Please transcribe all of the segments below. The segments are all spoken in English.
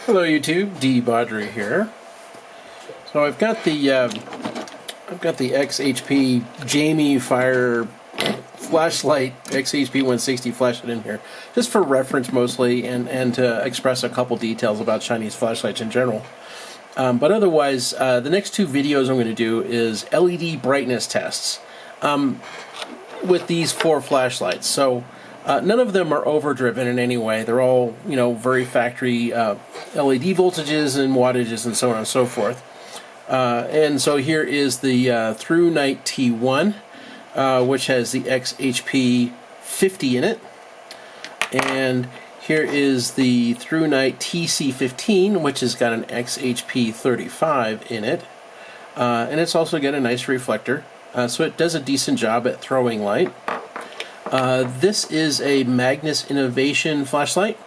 Hello YouTube, De-bodgery here. So I've got the XHP Jamie Fire flashlight, XHP 160 flashlight in here, just for reference mostly, and to express a couple details about Chinese flashlights in general. But otherwise, the next two videos I'm going to do is LED brightness tests with these four flashlights. So none of them are overdriven in any way. They're all, very factory LED voltages and wattages and so on and so forth. And so here is the Through Night T1, which has the XHP 50 in it. And here is the Through Night TC15, which has got an XHP 35 in it. And it's also got a nice reflector, so it does a decent job at throwing light. This is a Magnus Innovation flashlight.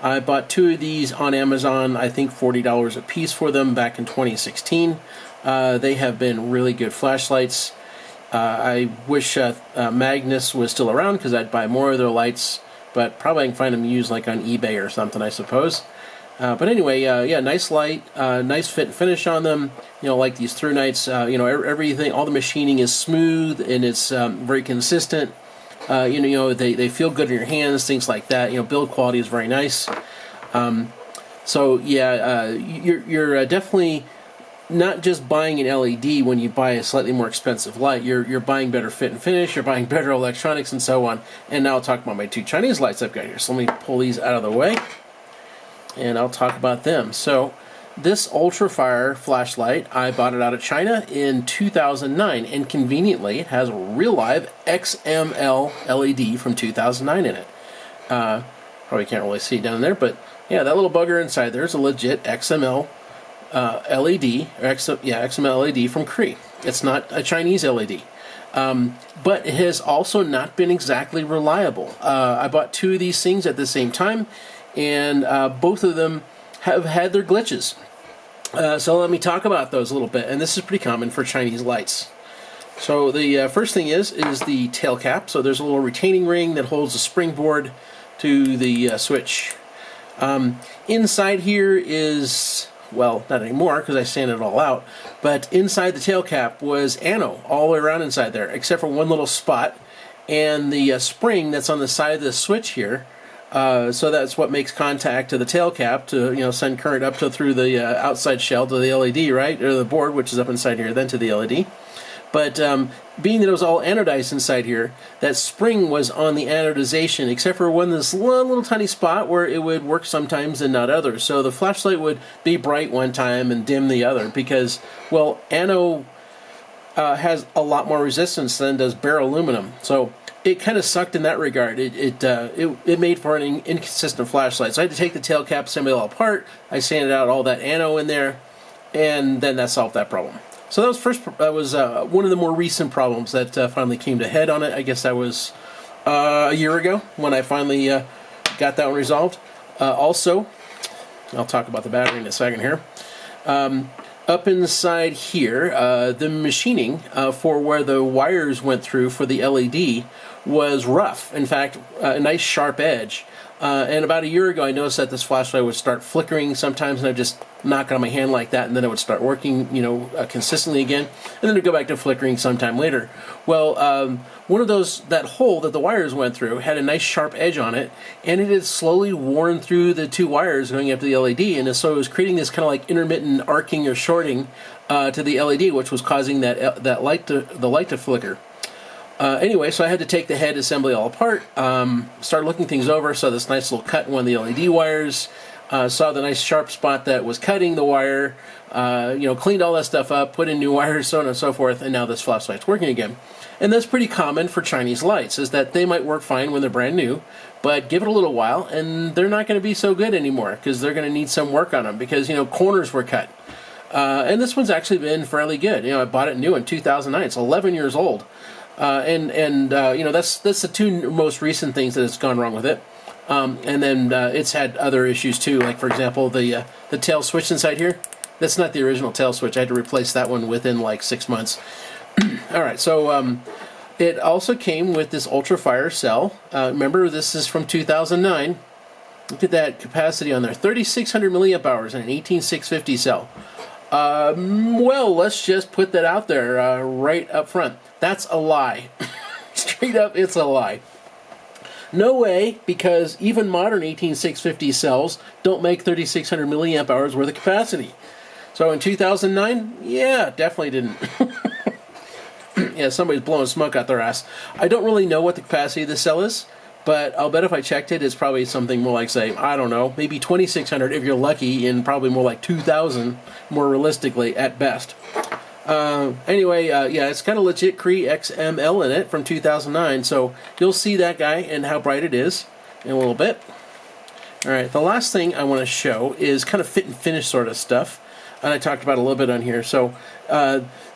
I bought two of these on Amazon, I think $40 a piece for them back in 2016. They have been really good flashlights. I wish Magnus was still around because I'd buy more of their lights, but probably I can find them used like on eBay or something, I suppose. But anyway, yeah, nice light, nice fit and finish on them. Like these Through Nights, everything, all the machining is smooth and it's very consistent. They feel good in your hands, things like that. Build quality is very nice. So yeah, you're definitely not just buying an LED when you buy a slightly more expensive light. You're buying better fit and finish. You're buying better electronics and so on. And now I'll talk about my two Chinese lights I've got here. So let me pull these out of the way, and I'll talk about them. So this Ultrafire flashlight, I bought it out of China in 2009, and conveniently it has a real live XML LED from 2009 in it. Probably can't really see down there, but yeah, that little bugger inside there is a legit XML LED, or XML LED from Cree. It's not a Chinese LED. But it has also not been exactly reliable. I bought two of these things at the same time, and both of them have had their glitches. So let me talk about those a little bit, and this is pretty common for Chinese lights. So the first thing is the tail cap. So there's a little retaining ring that holds a springboard to the switch. Inside here is, well, not anymore because I sanded it all out, but inside the tail cap was anno all the way around inside there, except for one little spot, and the spring that's on the side of the switch here. So that's what makes contact to the tail cap to send current up through the outside shell to the LED, right, or the board, which is up inside here, then to the LED. But being that it was all anodized inside here, that spring was on the anodization, except for this little tiny spot where it would work sometimes and not others. So the flashlight would be bright one time and dim the other because, well, ano has a lot more resistance than does bare aluminum. So it kind of sucked in that regard. It made for an inconsistent flashlight. So I had to take the tail cap, assemble it all apart. I sanded out all that ano in there, and then that solved that problem. So that was one of the more recent problems that finally came to head on it. I guess that was a year ago when I finally got that one resolved. Also, I'll talk about the battery in a second here. Up inside here, the machining for where the wires went through for the LED was rough. In fact, a nice sharp edge. And about a year ago, I noticed that this flashlight would start flickering sometimes, and I'd just knock it on my hand like that, and then it would start working, consistently again, and then it'd go back to flickering sometime later. Well, one of that hole that the wires went through had a nice sharp edge on it, and it had slowly worn through the two wires going up to the LED, and so it was creating this kind of like intermittent arcing or shorting to the LED, which was causing the light to flicker. Anyway, so I had to take the head assembly all apart, start looking things over, saw this nice little cut in one of the LED wires, saw the nice sharp spot that was cutting the wire, cleaned all that stuff up, put in new wires, so on and so forth, and now this flashlight's working again. And that's pretty common for Chinese lights, is that they might work fine when they're brand new, but give it a little while, and they're not going to be so good anymore, because they're going to need some work on them, because, corners were cut. And this one's actually been fairly good. I bought it new in 2009. It's 11 years old. That's the two most recent things that has gone wrong with it. And then it's had other issues too, like for example the tail switch inside here. That's not the original tail switch. I had to replace that one within like 6 months. All right, so it also came with this Ultrafire cell. Remember, this is from 2009. Look at that capacity on there. 3,600 milliamp hours in an 18650 cell. Well, let's just put that out there right up front. That's a lie. Straight up, it's a lie. No way, because even modern 18650 cells don't make 3,600 milliamp hours worth of capacity. So in 2009, yeah, definitely didn't. Yeah, somebody's blowing smoke out their ass. I don't really know what the capacity of the cell is, but I'll bet if I checked it, it's probably something more like, say, I don't know, maybe 2,600 if you're lucky, and probably more like 2,000 more realistically at best. Anyway, yeah, it's kind of legit Cree XML in it from 2009, so you'll see that guy and how bright it is in a little bit. Alright, the last thing I want to show is kind of fit and finish sort of stuff, and I talked about a little bit on here. So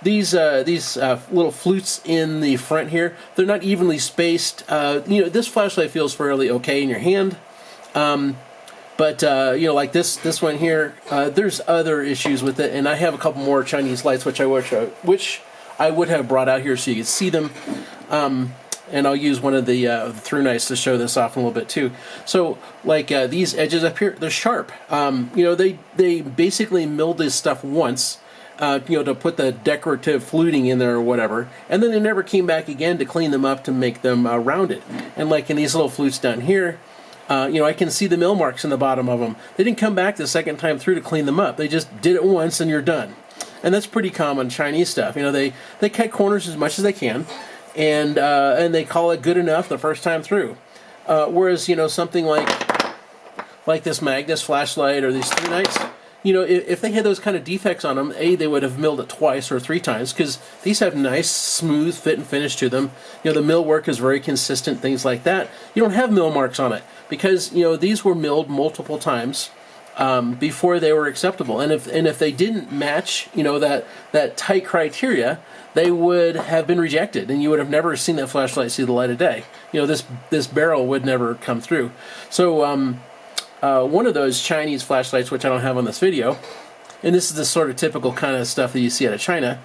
these little flutes in the front here, they're not evenly spaced. You know, this flashlight feels fairly okay in your hand. But you know, like this one here, there's other issues with it, and I have a couple more Chinese lights which I would have brought out here so you could see them. And I'll use one of the through knives to show this off a little bit too. So, like these edges up here, they're sharp. You know, they basically milled this stuff once, you know, to put the decorative fluting in there or whatever, and then they never came back again to clean them up to make them rounded. And like in these little flutes down here, you know, I can see the mill marks in the bottom of them. They didn't come back the second time through to clean them up. They just did it once and you're done. And that's pretty common Chinese stuff. You know, they cut corners as much as they can, and they call it good enough the first time through. Whereas, you know, something like this Magnus flashlight or these through knights, you know, if they had those kind of defects on them, they would have milled it twice or three times, because these have nice, smooth fit and finish to them. You know, the mill work is very consistent, things like that. You don't have mill marks on it, because, you know, these were milled multiple times before they were acceptable. And if they didn't match, you know, that tight criteria, they would have been rejected, and you would have never seen that flashlight see the light of day. You know, this barrel would never come through. So one of those Chinese flashlights, which I don't have on this video, and this is the sort of typical kind of stuff that you see out of China,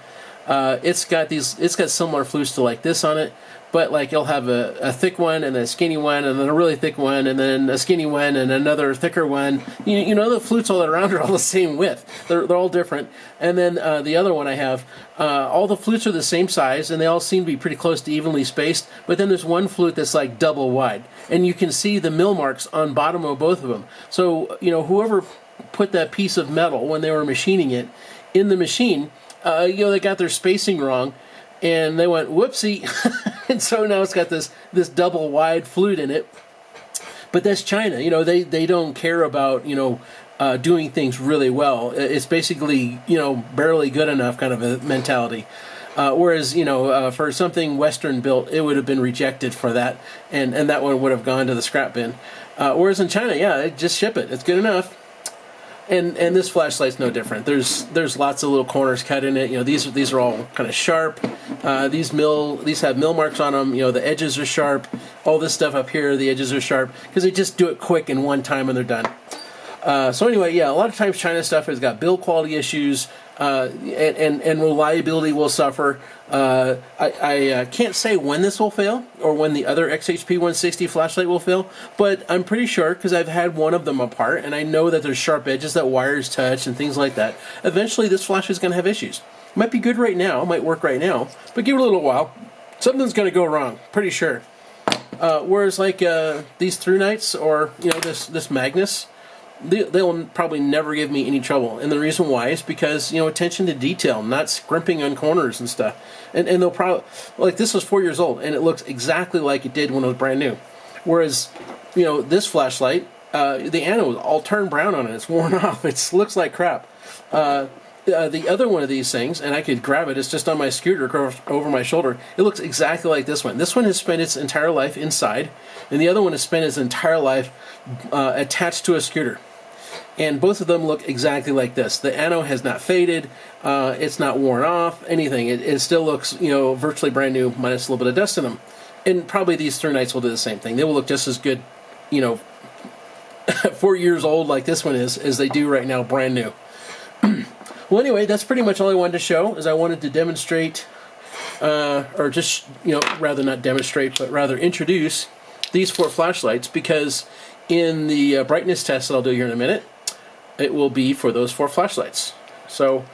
it's got similar flutes to like this on it, but like you'll have a thick one and then a skinny one and then a really thick one and then a skinny one and another thicker one. You know, the flutes all around are all the same width. They're all different. And then the other one I have, all the flutes are the same size and they all seem to be pretty close to evenly spaced, but then there's one flute that's like double wide. And you can see the mill marks on bottom of both of them. So, you know, whoever put that piece of metal when they were machining it in the machine, you know, they got their spacing wrong, and they went whoopsie, and so now it's got this double wide flute in it. But that's China. You know, they don't care about, you know, doing things really well. It's basically, you know, barely good enough kind of a mentality. Whereas, you know, for something Western built, it would have been rejected for that, and that one would have gone to the scrap bin. Whereas in China, yeah, just ship it. It's good enough. And this flashlight's no different. There's lots of little corners cut in it. You know, these are all kind of sharp. These have mill marks on them. You know, the edges are sharp. All this stuff up here, the edges are sharp, because they just do it quick in one time and they're done. So anyway, yeah, a lot of times China stuff has got build quality issues, and reliability will suffer. I can't say when this will fail or when the other XHP 160 flashlight will fail, but I'm pretty sure, because I've had one of them apart and I know that there's sharp edges that wires touch and things like that. Eventually this flashlight is going to have issues. It might be good right now, it might work right now, but give it a little while. Something's going to go wrong, pretty sure. Whereas like these through knights or, you know, this Magnus, they'll probably never give me any trouble, and the reason why is because, you know, attention to detail, not scrimping on corners and stuff. And they'll probably, like, this was 4 years old and it looks exactly like it did when it was brand new. Whereas, you know, this flashlight, the anode all turned brown on it. It's worn off. It looks like crap. The other one of these things, and I could grab it, it's just on my scooter over my shoulder. It looks exactly like this one. This one has spent its entire life inside, and the other one has spent its entire life attached to a scooter. And both of them look exactly like this. The anode has not faded, it's not worn off, anything. It still looks, you know, virtually brand new, minus a little bit of dust in them. And probably these through knights will do the same thing. They will look just as good, you know, 4 years old like this one is, as they do right now, brand new. Well, anyway, that's pretty much all I wanted to show, is I wanted to demonstrate, or just, you know, rather not demonstrate, but rather introduce these 4 flashlights, because in the brightness test that I'll do here in a minute, it will be for those 4 flashlights. So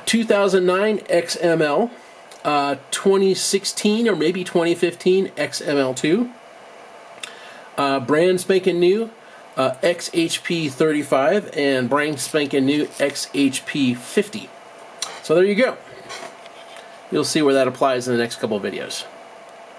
2009 XML, 2016 or maybe 2015 XML2, brand spanking new XHP 35 and brand spanking new XHP 50. So there you go. You'll see where that applies in the next couple of videos.